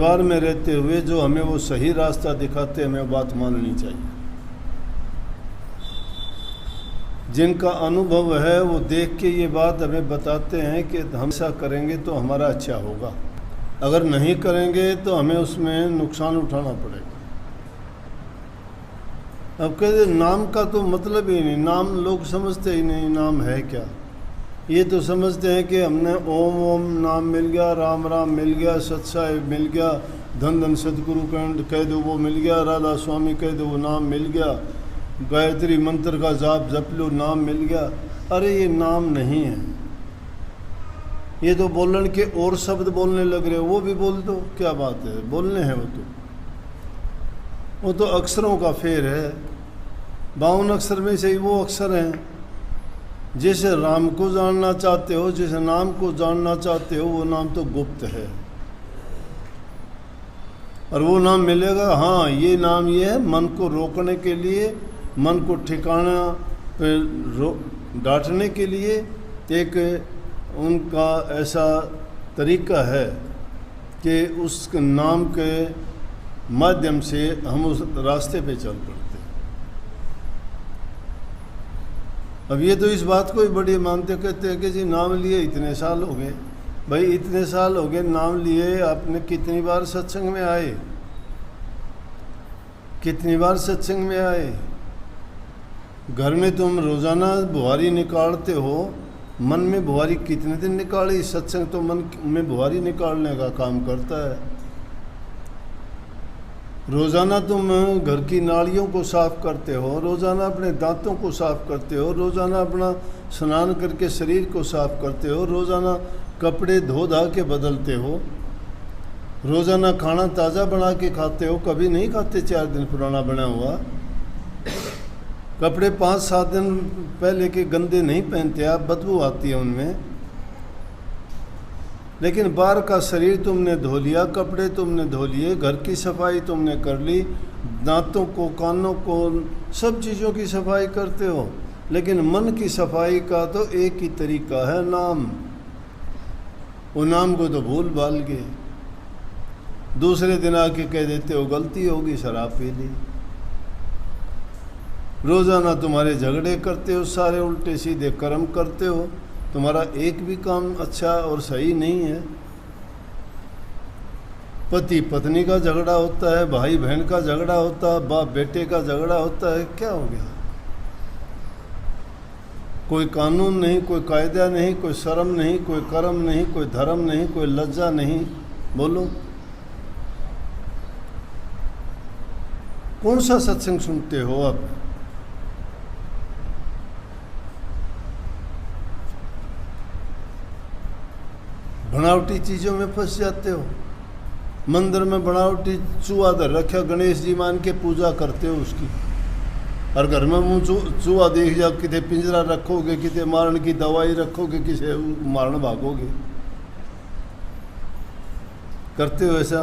परिवार में रहते हुए जो हमें वो सही रास्ता दिखाते, हमें बात माननी चाहिए। जिनका अनुभव है वो देख के ये बात हमें बताते हैं कि हम ऐसा करेंगे तो हमारा अच्छा होगा, अगर नहीं करेंगे तो हमें उसमें नुकसान उठाना पड़ेगा। अब कहते नाम का तो मतलब ही नहीं, नाम लोग समझते ही नहीं नाम है क्या। ये तो समझते हैं कि हमने ओम ओम नाम मिल गया, राम राम मिल गया, सत्साई मिल गया, धन धन सतगुरु कह दो वो मिल गया, राधा स्वामी कह दो वो नाम मिल गया, गायत्री मंत्र का जाप जप लो नाम मिल गया। अरे ये नाम नहीं है, ये तो बोलने के और शब्द बोलने लग रहे हो, वो भी बोल दो, क्या बात है, बोलने हैं वो तो अक्षरों का फेर है। 52 अक्षर में से ही वो अक्षर हैं। जिस राम को जानना चाहते हो, जिस नाम को जानना चाहते हो, वो नाम तो गुप्त है और वो नाम मिलेगा। हाँ, ये नाम ये है मन को रोकने के लिए, मन को ठिकाना डांटने के लिए एक उनका ऐसा तरीका है कि उस नाम के माध्यम से हम उस रास्ते पे चल पड़ते। अब ये तो इस बात को ही बड़ी मानते, कहते हैं कि जी नाम लिए इतने साल हो गए। भाई इतने साल हो गए नाम लिए, आपने कितनी बार सत्संग में आए, कितनी बार सत्संग में आए? घर में तुम रोज़ाना बुहारी निकालते हो, मन में बुहारी कितने दिन निकाली? सत्संग तो मन में बुहारी निकालने का काम करता है। रोज़ाना तुम घर की नालियों को साफ़ करते हो, रोज़ाना अपने दांतों को साफ़ करते हो, रोज़ाना अपना स्नान करके शरीर को साफ़ करते हो, रोज़ाना कपड़े धो धा के बदलते हो, रोज़ाना खाना ताज़ा बना के खाते हो, कभी नहीं खाते 4 दिन पुराना बना हुआ। कपड़े 5-7 दिन पहले के गंदे नहीं पहनते आप, बदबू आती है उनमें। लेकिन बाहर का शरीर तुमने धो लिया, कपड़े तुमने धो लिए, घर की सफाई तुमने कर ली, दांतों को, कानों को, सब चीज़ों की सफाई करते हो। लेकिन मन की सफाई का तो एक ही तरीका है, नाम। वो नाम को तो भूल भाल गए। दूसरे दिन आके कह देते हो गलती होगी, शराब पी ली। रोज़ाना तुम्हारे झगड़े करते हो, सारे उल्टे सीधे कर्म करते हो, तुम्हारा एक भी काम अच्छा और सही नहीं है। पति पत्नी का झगड़ा होता है, भाई बहन का झगड़ा होता है, बाप बेटे का झगड़ा होता है, क्या हो गया? कोई कानून नहीं, कोई कायदा नहीं, कोई शर्म नहीं, कोई कर्म नहीं, कोई धर्म नहीं, कोई लज्जा नहीं। बोलो कौन सा सत्संग सुनते हो अब? बनावटी चीज़ों में फंस जाते हो। मंदिर में बनावटी चूहा धर रखा, गणेश जी मान के पूजा करते हो उसकी, और घर में मुँह चूहा देख जाओ, कितने पिंजरा रखोगे, कितने मारने की दवाई रखोगे, किसे मारने भागोगे, करते हो ऐसा।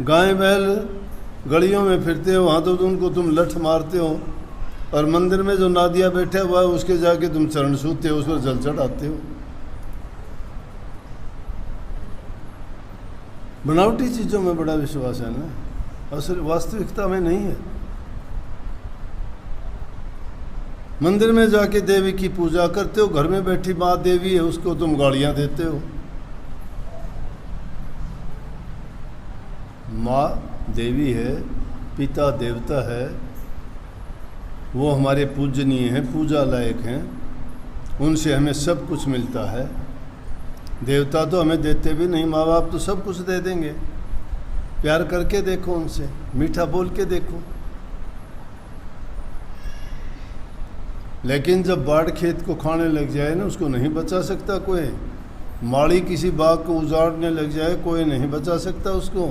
गाय बैल गलियों में फिरते हो, वहाँ तो उनको तुम लठ मारते हो, और मंदिर में जो नादिया बैठा हुआ है उसके जाके तुम चरण छूते हो, उस पर जल चढ़ाते हो। बनावटी चीज़ों में बड़ा विश्वास है ना, असल वास्तविकता में नहीं है। मंदिर में जाके देवी की पूजा करते हो, घर में बैठी माँ देवी है उसको तुम गालियाँ देते हो। माँ देवी है, पिता देवता है, वो हमारे पूजनीय हैं, पूजा लायक हैं, उनसे हमें सब कुछ मिलता है। देवता तो हमें देते भी नहीं, माँ बाप तो सब कुछ दे देंगे। प्यार करके देखो उनसे, मीठा बोल के देखो। लेकिन जब बाढ़ खेत को खाने लग जाए ना, उसको नहीं बचा सकता कोई। माड़ी किसी बाग को उजाड़ने लग जाए, कोई नहीं बचा सकता उसको।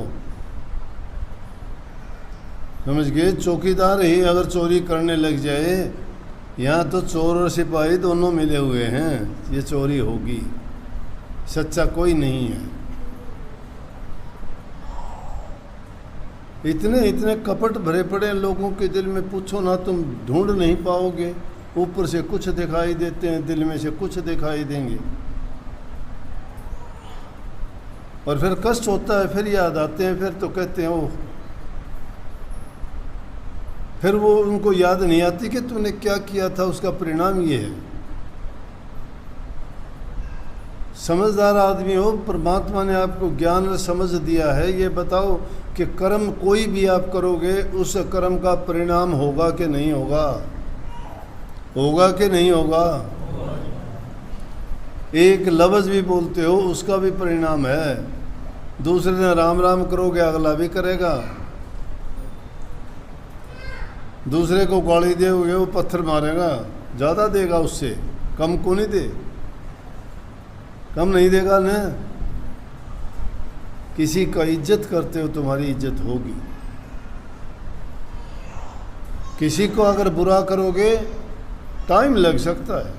समझ गए? चौकीदार ही अगर चोरी करने लग जाए, यहाँ तो चोर और सिपाही दोनों मिले हुए हैं, ये चोरी होगी, सच्चा कोई नहीं है। इतने इतने कपट भरे पड़े लोगों के दिल में, पूछो ना, तुम ढूंढ नहीं पाओगे। ऊपर से कुछ दिखाई देते हैं, दिल में से कुछ दिखाई देंगे। और फिर कष्ट होता है, फिर याद आते हैं, फिर तो कहते हैं ओह, फिर वो उनको याद नहीं आती कि तूने क्या किया था, उसका परिणाम ये है। समझदार आदमी हो, परमात्मा ने आपको ज्ञान और समझ दिया है, ये बताओ कि कर्म कोई भी आप करोगे उस कर्म का परिणाम होगा कि नहीं होगा? होगा कि नहीं होगा? एक लफ्ज़ भी बोलते हो उसका भी परिणाम है। दूसरे दिन राम राम करोगे, अगला भी करेगा। दूसरे को गाली दोगे, वो पत्थर मारेगा, ज़्यादा देगा उससे, कम को नहीं दे, कम नहीं देगा ना। किसी का इज्जत करते हो, तुम्हारी इज्जत होगी। किसी को अगर बुरा करोगे टाइम लग सकता है,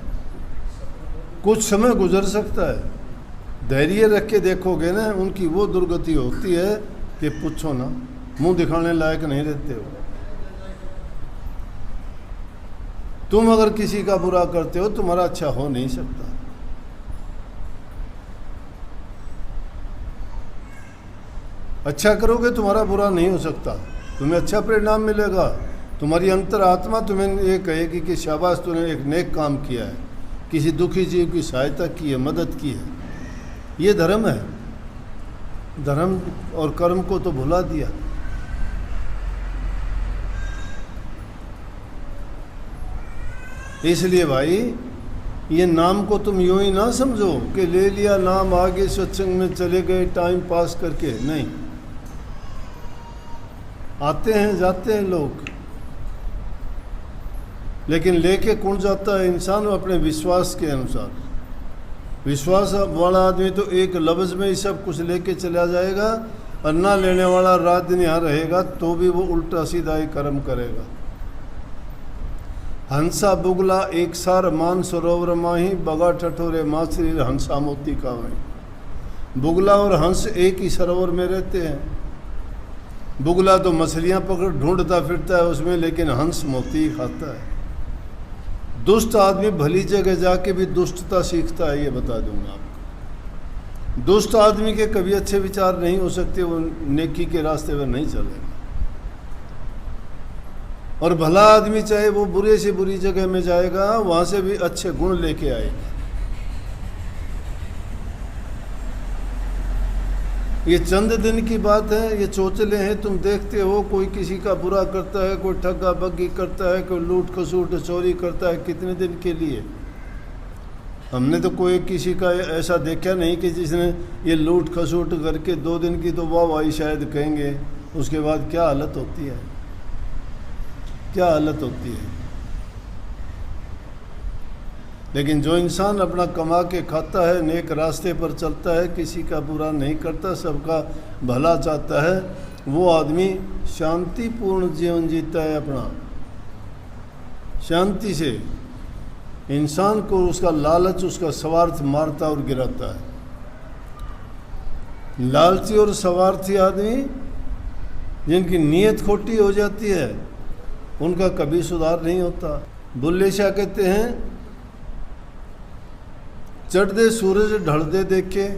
कुछ समय गुजर सकता है। धैर्य रख के देखोगे ना, उनकी वो दुर्गति होती है कि पूछो ना, मुंह दिखाने लायक नहीं रहते हो। तुम अगर किसी का बुरा करते हो, तुम्हारा अच्छा हो नहीं सकता। अच्छा करोगे तुम्हारा बुरा नहीं हो सकता, तुम्हें अच्छा परिणाम मिलेगा। तुम्हारी अंतरात्मा तुम्हें ये कहेगी कि शाबाश, तूने एक नेक काम किया है, किसी दुखी जीव की सहायता की है, मदद की है। ये धर्म है। धर्म और कर्म को तो भुला दिया। इसलिए भाई, ये नाम को तुम यूं ही ना समझो कि ले लिया नाम, आगे सत्संग में चले गए टाइम पास करके। नहीं, आते हैं जाते हैं लोग, लेकिन लेके कौन जाता है? इंसान अपने विश्वास के अनुसार। विश्वास वाला आदमी तो एक लफ्ज़ में ही सब कुछ लेके चला जाएगा, और ना लेने वाला रात दिन यहाँ रहेगा तो भी वो उल्टा सीधा ही कर्म करेगा। हंसा बुगला एक सार मान सरोवर माही, बगा ठठोरे माछरी हंसा मोती का वहीं। बुगला और हंस एक ही सरोवर में रहते हैं। बुगला तो मछलियाँ पकड़ ढूंढता फिरता है उसमें, लेकिन हंस मोती ही खाता है। दुष्ट आदमी भली जगह जाके भी दुष्टता सीखता है, ये बता दूंगा आपको। दुष्ट आदमी के कभी अच्छे विचार नहीं हो सकते, वो नेकी के रास्ते पर नहीं चलेगा। और भला आदमी चाहे वो बुरे से बुरी जगह में जाएगा, वहाँ से भी अच्छे गुण लेके आएगा। ये चंद दिन की बात है, ये चोचले हैं। तुम देखते हो कोई किसी का बुरा करता है, कोई ठगा बग्गी करता है, कोई लूट खसूट चोरी करता है, कितने दिन के लिए। हमने तो कोई किसी का ऐसा देखा नहीं कि जिसने ये लूट खसूट करके 2 दिन की तो वाहवाही शायद कहेंगे, उसके बाद क्या हालत होती है, क्या हालत होती है। लेकिन जो इंसान अपना कमा के खाता है, नेक रास्ते पर चलता है, किसी का बुरा नहीं करता, सबका भला चाहता है, वो आदमी शांतिपूर्ण जीवन जीता है अपना, शांति से। इंसान को उसका लालच, उसका स्वार्थ मारता और गिराता है। लालची और स्वार्थी आदमी जिनकी नीयत खोटी हो जाती है, उनका कभी सुधार नहीं होता। बुल्ले शाह कहते हैं, चढ़दे सूरज ढलदे देखे,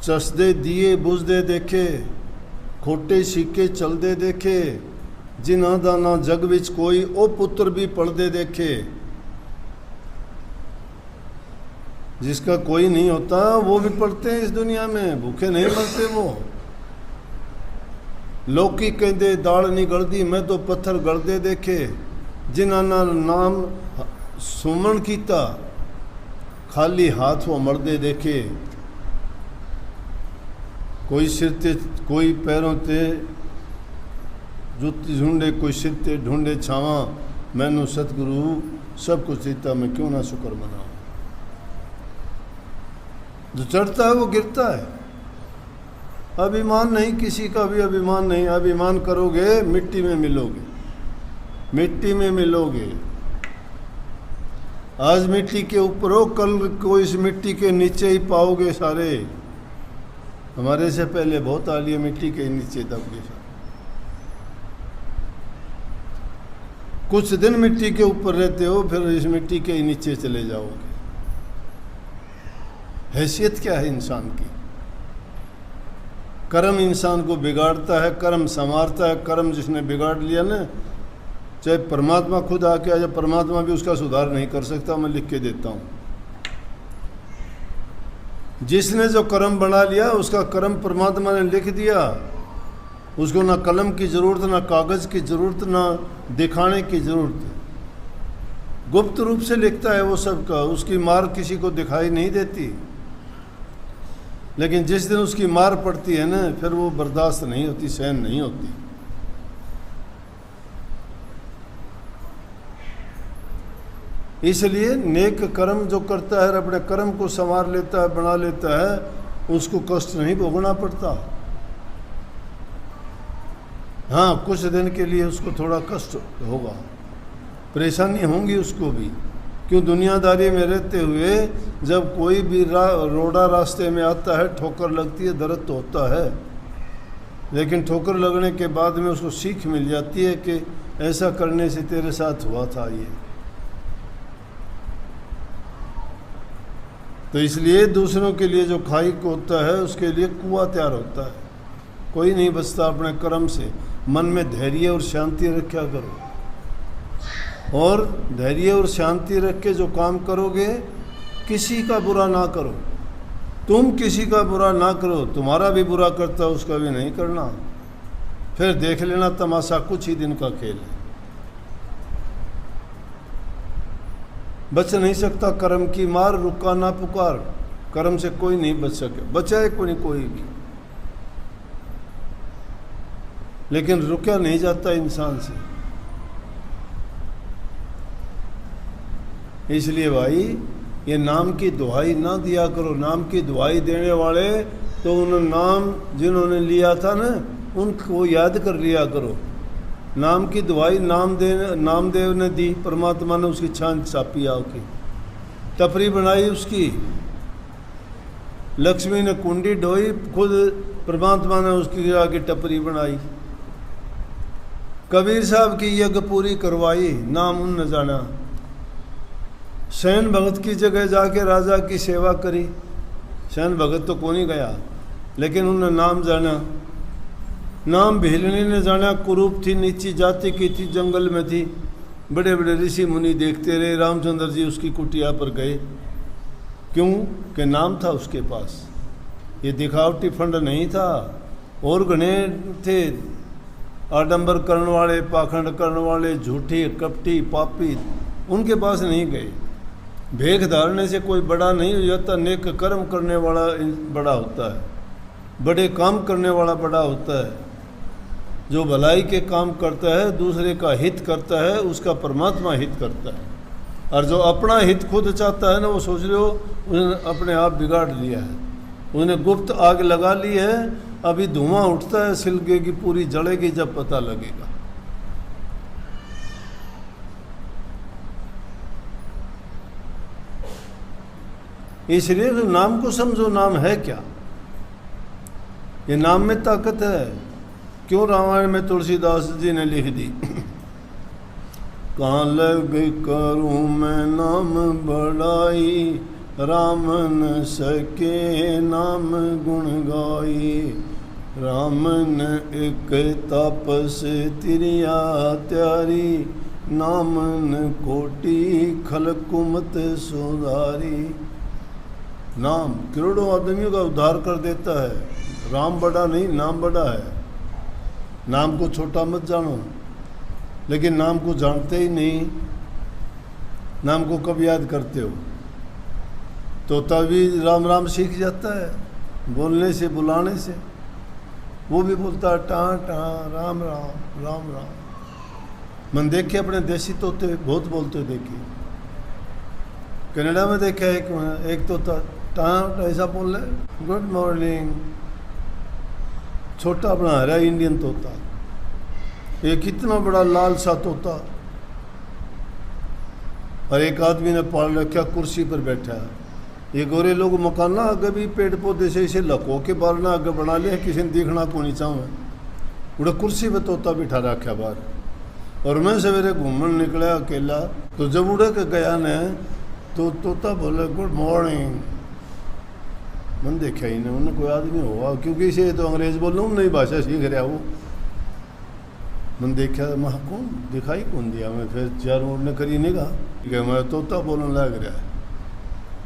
चसदे दिए बुझदे देखे, खोटे सिक्के चलदे देखे, जिन्हां दा ना जग विच कोई, ओ पुत्र भी पढ़दे देखे। जिसका कोई नहीं होता वो भी पढ़ते हैं इस दुनिया में, भूखे नहीं मरते वो। लोकी कहते दाल नहीं गलदी, मैं तो पत्थर गलदे देखे, जिन्हां ना नाम सुमन कीता, खाली हाथ वो मर्दे देखे। कोई सिर ते कोई पैरों ते जुत्ती ढूंढे, कोई सिर ते ढूंढे छावा, मैनू सतगुरु सब कुछ देता, मैं क्यों ना शुक्र मनाऊं। जो चढ़ता है वो गिरता है। अभिमान नहीं, किसी का भी अभिमान नहीं। अभिमान करोगे मिट्टी में मिलोगे, मिट्टी में मिलोगे। आज मिट्टी के ऊपर हो, कल को इस मिट्टी के नीचे ही पाओगे सारे। हमारे से पहले बहुत आ लिए मिट्टी के नीचे दब गए। कुछ दिन मिट्टी के ऊपर रहते हो, फिर इस मिट्टी के नीचे चले जाओगे। हैसियत क्या है इंसान की? कर्म इंसान को बिगाड़ता है, कर्म संवारता है। कर्म जिसने बिगाड़ लिया ना, चाहे परमात्मा खुद आके आ जाए, परमात्मा भी उसका सुधार नहीं कर सकता। मैं लिख के देता हूँ, जिसने जो कर्म बना लिया उसका कर्म परमात्मा ने लिख दिया। उसको ना कलम की ज़रूरत, ना कागज़ की ज़रूरत, ना दिखाने की ज़रूरत। गुप्त रूप से लिखता है वो सबका। उसकी मार किसी को दिखाई नहीं देती, लेकिन जिस दिन उसकी मार पड़ती है ना, फिर वो बर्दाश्त नहीं होती, सहन नहीं होती। इसलिए नेक कर्म जो करता है, अपने कर्म को संवार लेता है, बना लेता है, उसको कष्ट नहीं भोगना पड़ता। हाँ, कुछ दिन के लिए उसको थोड़ा कष्ट होगा, परेशानी होंगी उसको भी। क्यों, दुनियादारी में रहते हुए जब कोई भी रोड़ा रास्ते में आता है, ठोकर लगती है, दर्द तो होता है, लेकिन ठोकर लगने के बाद में उसको सीख मिल जाती है कि ऐसा करने से तेरे साथ हुआ था ये। तो इसलिए दूसरों के लिए जो खाई को होता है, उसके लिए कुआं तैयार होता है। कोई नहीं बचता अपने कर्म से। मन में धैर्य और शांति रखा करो, और धैर्य और शांति रख के जो काम करोगे, किसी का बुरा ना करो। तुम किसी का बुरा ना करो, तुम्हारा भी बुरा करता है उसका भी नहीं करना। फिर देख लेना तमाशा, कुछ ही दिन का खेल है। बच नहीं सकता कर्म की मार, रुका ना पुकार। कर्म से कोई नहीं बच सके, बचाए कोई नहीं कोई भी, लेकिन रुका नहीं जाता इंसान से। इसलिए भाई, ये नाम की दुहाई ना दिया करो। नाम की दुहाई देने वाले तो उन नाम जिन्होंने लिया था ना, उनको याद कर लिया करो। नाम की दुहाई नामदेव ने दी, परमात्मा ने उसकी छान छापी, आके टपरी बनाई उसकी। लक्ष्मी ने कुंडी ढोई, खुद परमात्मा ने उसकी आके टपरी बनाई। कबीर साहब की यज्ञ पूरी करवाई, नाम उन न जाना। सैन भगत की जगह जाके राजा की सेवा करी। सैन भगत तो कौन ही गया, लेकिन उन्होंने नाम जाना। नाम भीलनी ने जाना। कुरूप थी, नीची जाति की थी, जंगल में थी। बड़े बड़े ऋषि मुनि देखते रहे। रामचंद्र जी उसकी कुटिया पर गए। क्यों कि नाम था उसके पास। ये दिखावटी फंड नहीं था। और घने थे आडंबर करने वाले, पाखंड करने वाले, झूठी कपटी पापी, उनके पास नहीं गए। भेख धारने से कोई बड़ा नहीं हो जाता। नेक कर्म करने वाला बड़ा होता है, बड़े काम करने वाला बड़ा होता है। जो भलाई के काम करता है, दूसरे का हित करता है, उसका परमात्मा हित करता है। और जो अपना हित खुद चाहता है ना, वो सोच रहे हो उसने अपने आप बिगाड़ लिया है। उसने गुप्त आग लगा ली है। अभी धुआं उठता है, सिलगेगी, पूरी जलेगी जब पता लगेगा। इसलिए तो नाम को समझो, नाम है क्या। ये नाम में ताकत है। क्यों रामायण में तुलसीदास जी ने लिख दी, कहाँ लग करूँ मैं नाम बड़ाई, राम न सके नाम गुण गाई। राम न एक तापस तिरिया त्यारी, नाम न कोटि खल कुमत सुधारी। नाम करोड़ों आदमियों का उद्धार कर देता है। राम बड़ा नहीं, नाम बड़ा है। नाम को छोटा मत जानो, लेकिन नाम को जानते ही नहीं। नाम को कब याद करते हो? तोता भी राम राम सीख जाता है, बोलने से, बुलाने से। वो भी बोलता है टाँ टाँ, राम राम राम राम। मन देखे अपने देसी तोते बहुत बोलते देखे। कनाडा में देखा एक तोता टाँ ऐसा बोल रहे, गुड मॉर्निंग। छोटा बना रहा है इंडियन तोता। एक इतना बड़ा लाल सा तोता, और एक आदमी ने पाल रखा, कुर्सी पर बैठा है। ये गोरे लोग मकाना आगे भी पेड़ पौधे से इसे लको के बारना आगे बना लिया, किसी ने देखना को नहीं चाहूँ। उड़ा कुर्सी पे तोता बिठा रखा बाहर। और मैं सवेरे घूमने निकला अकेला, तो जब उड़ के गया ने तो तोता बोले गुड मॉर्निंग। मन देखा ही नहीं उन्हें कोई आदमी होगा, क्योंकि इसे तो अंग्रेज बोल रहा हूँ, नई भाषा सीख रहा वो। मन देखा मैं कौन दिखाई कौन दिया, मैं फिर चार उड़ने करी नहीं कहा कि मैं तोता बोलने लग रहा है।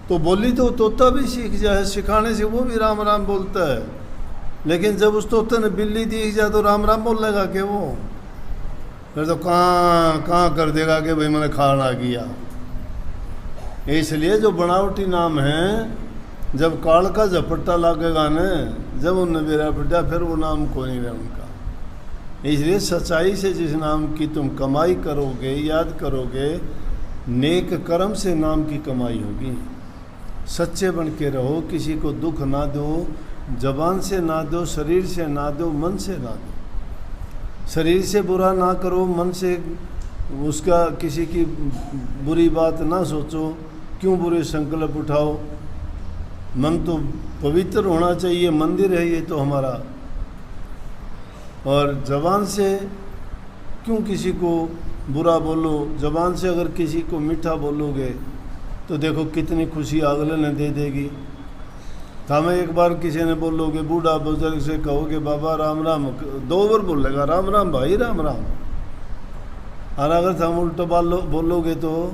तो बोली तो तोता भी सीख जाए, सिखाने से वो भी राम राम बोलता है। लेकिन जब उस तोते ने बिल्ली दिख जाए तो राम राम बोल लेगा कि वो फिर तो कहाँ कर देगा कि भाई मैंने खाना किया। इसलिए जो बनावटी नाम है, जब काल का झपट्टा लगेगा न, जब उनने बेरा पटा फिर वो नाम को नहीं रहा उनका। इसलिए सच्चाई से जिस नाम की तुम कमाई करोगे, याद करोगे, नेक कर्म से नाम की कमाई होगी। सच्चे बन के रहो, किसी को दुख ना दो, जबान से ना दो, शरीर से ना दो, मन से ना दो। शरीर से बुरा ना करो, मन से उसका किसी की बुरी बात ना सोचो, क्यों बुरे संकल्प उठाओ। मन तो पवित्र होना चाहिए, मंदिर है ये तो हमारा। और जबान से क्यों किसी को बुरा बोलो, जबान से अगर किसी को मीठा बोलोगे तो देखो कितनी खुशी अगले ने दे देगी। हमें एक बार किसी ने बोलोगे, बूढ़ा बुजुर्ग से कहोगे बाबा राम राम, 2 बार बोलेगा राम राम भाई राम राम। और अगर हम उल्टा बोलोगे तो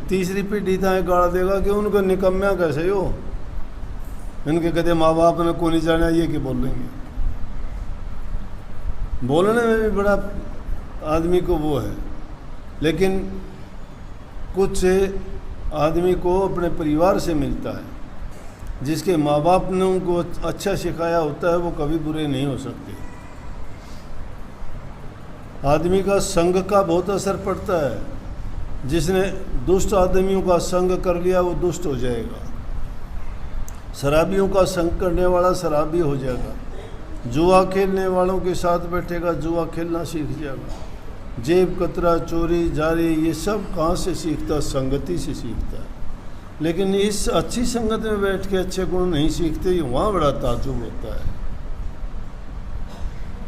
तीसरी पीढ़ी था गाड़ देगा कि उनको निकम्या कैसे हो, इनके कहते माँ बाप ने को नहीं जाना, ये कि बोलेंगे। बोलने में भी बड़ा आदमी को वो है, लेकिन कुछ आदमी को अपने परिवार से मिलता है, जिसके माँ बाप ने उनको अच्छा सिखाया होता है, वो कभी बुरे नहीं हो सकते। आदमी का संग का बहुत असर पड़ता है। जिसने दुष्ट आदमियों का संग कर लिया वो दुष्ट हो जाएगा। शराबियों का संग करने वाला शराबी हो जाएगा। जुआ खेलने वालों के साथ बैठेगा, जुआ खेलना सीख जाएगा। जेब कतरा, चोरी, जारी, ये सब कहाँ से सीखता? संगति से सीखता है। लेकिन इस अच्छी संगत में बैठ के अच्छे गुण नहीं सीखते, वहाँ बड़ा ताज्जुब होता है।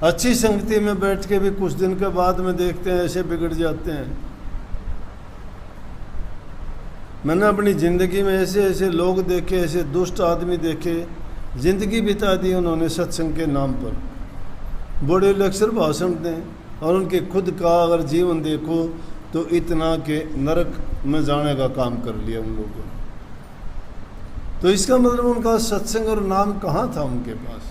अच्छी संगति में बैठ के भी कुछ दिन के बाद में देखते हैं ऐसे बिगड़ जाते हैं। मैंने अपनी ज़िंदगी में ऐसे ऐसे लोग देखे, ऐसे दुष्ट आदमी देखे, ज़िंदगी बिता दी उन्होंने सत्संग के नाम पर। बड़े लेक्चर भाषण दें और उनके खुद का अगर जीवन देखो तो इतना के नरक में जाने का काम कर लिया उन लोगों ने। तो इसका मतलब उनका सत्संग और नाम कहाँ था उनके पास?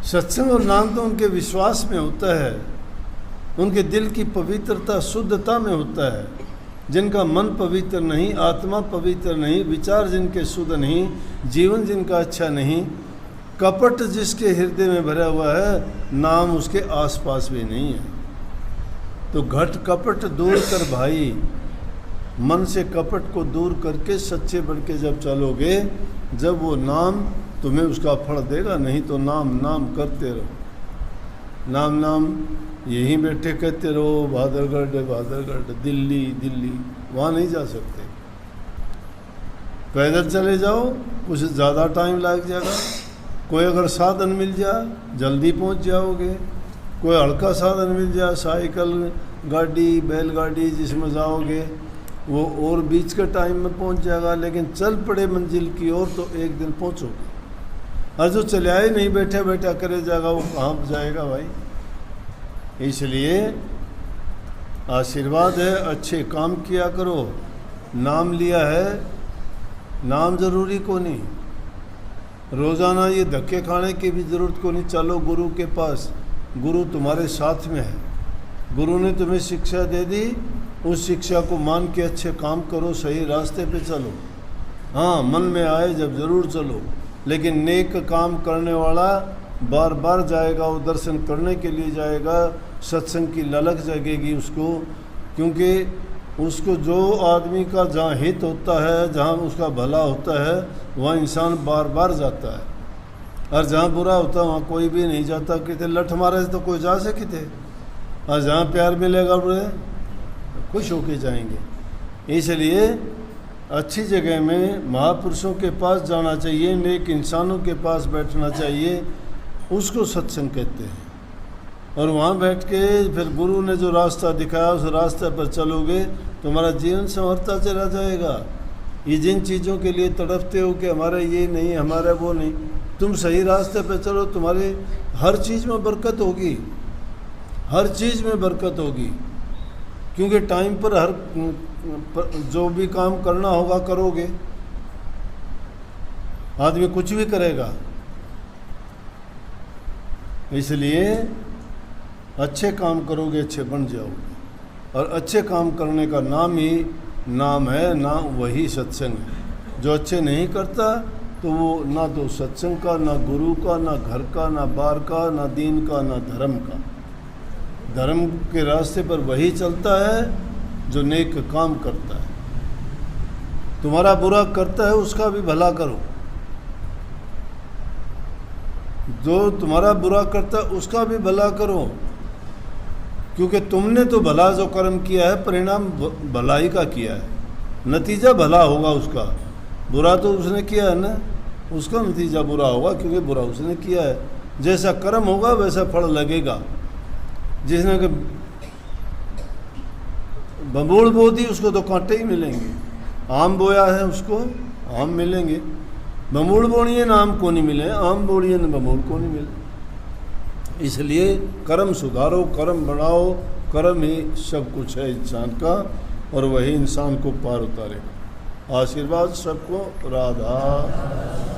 सत्संग और नाम तो उनके विश्वास में होता है, उनके दिल की पवित्रता, शुद्धता में होता है। जिनका मन पवित्र नहीं, आत्मा पवित्र नहीं, विचार जिनके शुद्ध नहीं, जीवन जिनका अच्छा नहीं, कपट जिसके हृदय में भरा हुआ है, नाम उसके आसपास भी नहीं है। तो घट कपट दूर कर भाई, मन से कपट को दूर करके सच्चे बन के जब चलोगे, जब वो नाम तुम्हें उसका फल देगा। नहीं तो नाम नाम करते रहो, नाम नाम यहीं बैठे कहते रहो, भादरगढ़, दिल्ली दिल्ली, वहाँ नहीं जा सकते। पैदल चले जाओ, कुछ ज़्यादा टाइम लग जाएगा। कोई अगर साधन मिल जाए जल्दी पहुँच जाओगे। कोई हल्का साधन मिल जाए, साइकिल, गाड़ी, बैलगाड़ी जिसमें जाओगे, वो और बीच के टाइम में पहुँच जाएगा। लेकिन चल पड़े मंजिल की ओर तो एक दिन पहुँचोगे। और जो चले ही नहीं बैठा बैठा करे जाएगा, वो कहाँ जाएगा भाई? इसलिए आशीर्वाद है, अच्छे काम किया करो। नाम लिया है, नाम ज़रूरी को नहीं। रोज़ाना ये धक्के खाने की भी ज़रूरत को नहीं। चलो गुरु के पास, गुरु तुम्हारे साथ में है। गुरु ने तुम्हें शिक्षा दे दी, उस शिक्षा को मान के अच्छे काम करो, सही रास्ते पे चलो। हाँ, मन में आए जब ज़रूर चलो, लेकिन नेक काम करने वाला बार बार जाएगा, वो दर्शन करने के लिए जाएगा। सत्संग की ललक जगेगी उसको, क्योंकि उसको जो आदमी का जहाँ हित होता है, जहाँ उसका भला होता है, वहाँ इंसान बार बार जाता है। और जहाँ बुरा होता है वहाँ कोई भी नहीं जाता। कहते लठ मारे तो कोई जा सके थे, और जहाँ प्यार मिलेगा बुरे खुश होके जाएंगे। इसलिए अच्छी जगह में महापुरुषों के पास जाना चाहिए, नेक इंसानों के पास बैठना चाहिए, उसको सत्संग कहते हैं। और वहाँ बैठ के फिर गुरु ने जो रास्ता दिखाया उस रास्ते पर चलोगे, तुम्हारा जीवन संवरता चला जाएगा। ये जिन चीज़ों के लिए तड़पते हो कि हमारा ये नहीं, हमारा वो नहीं, तुम सही रास्ते पे चलो, तुम्हारे हर चीज़ में बरकत होगी, हर चीज़ में बरकत होगी। क्योंकि टाइम पर जो भी काम करना होगा करोगे। आदमी कुछ भी करेगा, इसलिए अच्छे काम करोगे, अच्छे बन जाओगे। और अच्छे काम करने का नाम ही नाम है, ना वही सत्संग है। जो अच्छे नहीं करता तो वो ना तो सत्संग का, ना गुरु का, ना घर का, ना बार का, ना दीन का, ना धर्म का। धर्म के रास्ते पर वही चलता है जो नेक काम करता है। तुम्हारा बुरा करता है उसका भी भला करो, जो तुम्हारा बुरा करता है उसका भी भला करो। क्योंकि तुमने तो भला जो कर्म किया है, परिणाम भलाई का किया है, नतीजा भला होगा उसका। बुरा तो उसने किया है ना, उसका नतीजा बुरा होगा, क्योंकि बुरा उसने किया है। जैसा कर्म होगा वैसा फल लगेगा। जिसने कि बबूल बो दी उसको तो कांटे ही मिलेंगे, आम बोया है उसको आम मिलेंगे। बबूल बोनिए ना आम को नहीं मिले, आम बोनिए ना बबूल को नहीं मिले। इसलिए कर्म सुधारो, कर्म बढ़ाओ, कर्म ही सब कुछ है इंसान का, और वही इंसान को पार उतारेगा। आशीर्वाद सबको। राधा।